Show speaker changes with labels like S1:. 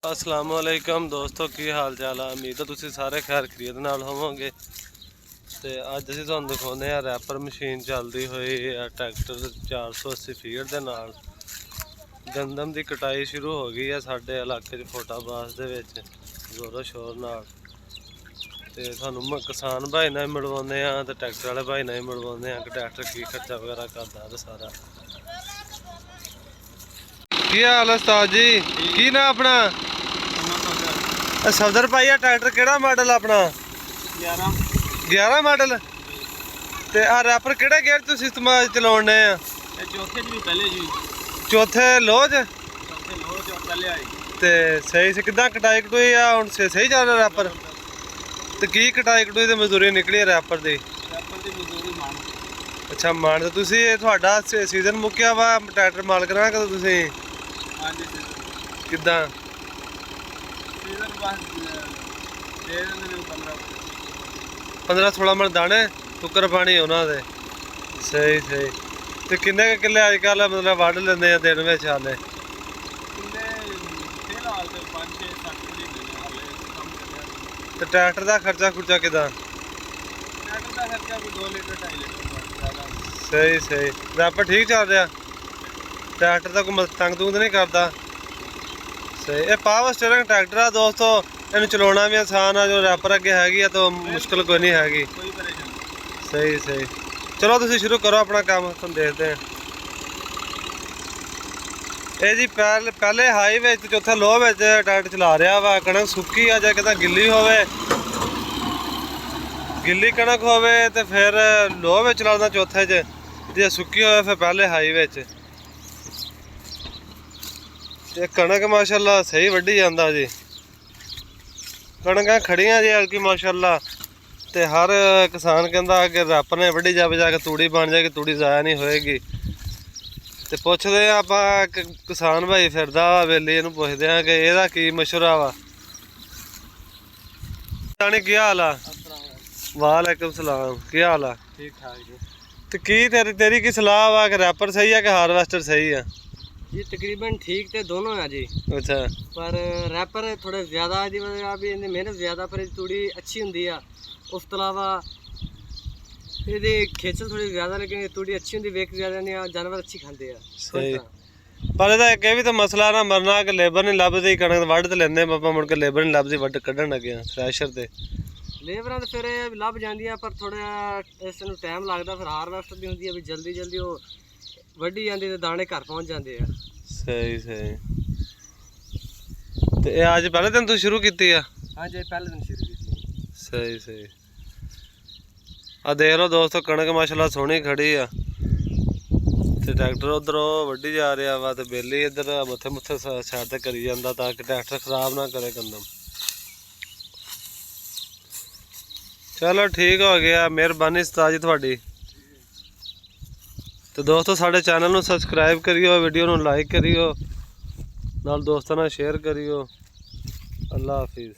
S1: अस्सलाम वालेकुम दोस्तों, की हाल चाल है। उम्मीद है तुसीं सारे खैर खरीद नाल होवोगे। तो अज असीं तुहानूं दिखाउने आ रैपर मशीन चलती हुई ट्रैक्टर 480 फीट के नाल गंदम की कटाई शुरू हो गई है साडे इलाके फोटाबाज दे विच जोरों शोर नाल। ते तुहानूं किसान भाई नाल मिलवाउने आ ते ट्रैक्टर वाले भाई नाल मिलवाउने आ कि ट्रैक्टर की खर्चा वगैरह करदा ते सारा। की हाल है उस्ताद जी, की ना अपना सफदर भाई ट्रैक्टर केड़ा मॉडल अपना 11 मॉडल ते आ रैपर केड़े गेयर तुस इस्तेमाल चलाने आ? चौथे लोज ते सही से किदा कटाई कटुई आ हुण सही चल रहा रैपर? ते की कटाई कटुई ते मजदूरी निकली है रैपर दी? अच्छा मान ते तुसी तुहाडा सीजन मुक्या वा ट्रैक्टर माल करना कदों तुसी? किदा 15-16 मन दाने कुकर पानी उन्होंने सही सही। तो किन्ने किले अजकल मतलब वढ़ लेंदे आ दिन विच हाले? तो ट्रैक्टर का खर्चा खुर्चा किदा? सही सही। रैपर ठीक चल रहा? ट्रैक्टर का कोई तंग तुंग नहीं करता? सही। ये पावर स्टीयरिंग ट्रैक्टर है दोस्तों, इन चलाना भी आसान है। जो रैपर अगे हैगी तो मुश्किल कोई नहीं हैगी। सही सही। चलो तुम शुरू करो अपना काम, तुम देखते हैं। ये जी पहले हाई में चौथे लो में ट्रैक्टर चला रहा वा। कणक सुक्की आ जाए कहता गिली होवे, गिली कणक होवे तो फिर लो में चलाना चौथे च, जे सुक्की होवे फिर पहले हाई में। कणक माशाल्लाह सही वड्डी जांदा जी। कणक खड़ियां जी हल्की माशाल्लाह। ते हर किसान कहता कि रैपर ने वड्डी जावे जाके तूड़ी बन जाएगी, तूड़ी ज़ाया नहीं होएगी। ते पुछदे आपां किसान भाई फिरदा वेली, इहनूं पुछदे आ कि इहदा की मशवरा वा। तानी की हाल आ? वालेकुम सलाम, की हाल आ?
S2: ठीक ठाक जी।
S1: ते की तेरी की सलाह वा कि रैपर सही है कि हारवेस्टर सही है?
S2: जी तकरीबन ठीक तो दोनों है जी।
S1: अच्छा।
S2: पर रैपर थोड़े ज़्यादा दी वजह भी मेहनत ज़्यादा पर तूड़ी अच्छी होंगी है। उस तो अलावा ये खेचल थोड़ी ज़्यादा, लेकिन तूड़ी अच्छी होंगी, वेक ज़्यादा नहीं, जानवर अच्छी खाते हैं।
S1: सही। पर यह भी तो मसला ना मरना कि लेबर नहीं लभदी। कणक वढ़ तो लेंदे पापा, मुड़ के लेबर नहीं लभदी वढ़ कड्ढण लगे थ्रैशर ते।
S2: लेबर तो फिर लभ जांदियां पर थोड़ा इस टाइम लगता। फिर हारवेस्टर भी होंगी है भी जल्दी जल्दी वो वड्डी जाती तो दाने घर पहुँच जाते हैं।
S1: सही सही। तो ये आज पहले दिन तो शुरू की है?
S2: हाँ जी पहले दिन शुरू की।
S1: सही सही। आ देख लो दोस्तों, कणक माशाल्लाह सोहनी खड़ी आ ते ट्रैक्टर उधर वड्डी जा रहा वा, ते बेली इधर मत्थे मुत्थे साइड ते करी जांदा ताकि ट्रैक्टर खराब ना करे गंदम। चलो ठीक हो गया, मेहरबानी उस्ताद जी तुहाडी। तो दोस्तों साडे चैनल नूं सबसक्राइब करियो, वीडियो नूं लाइक करियो, नाल दोस्तां नाल शेयर करियो। अल्लाह हाफिज़।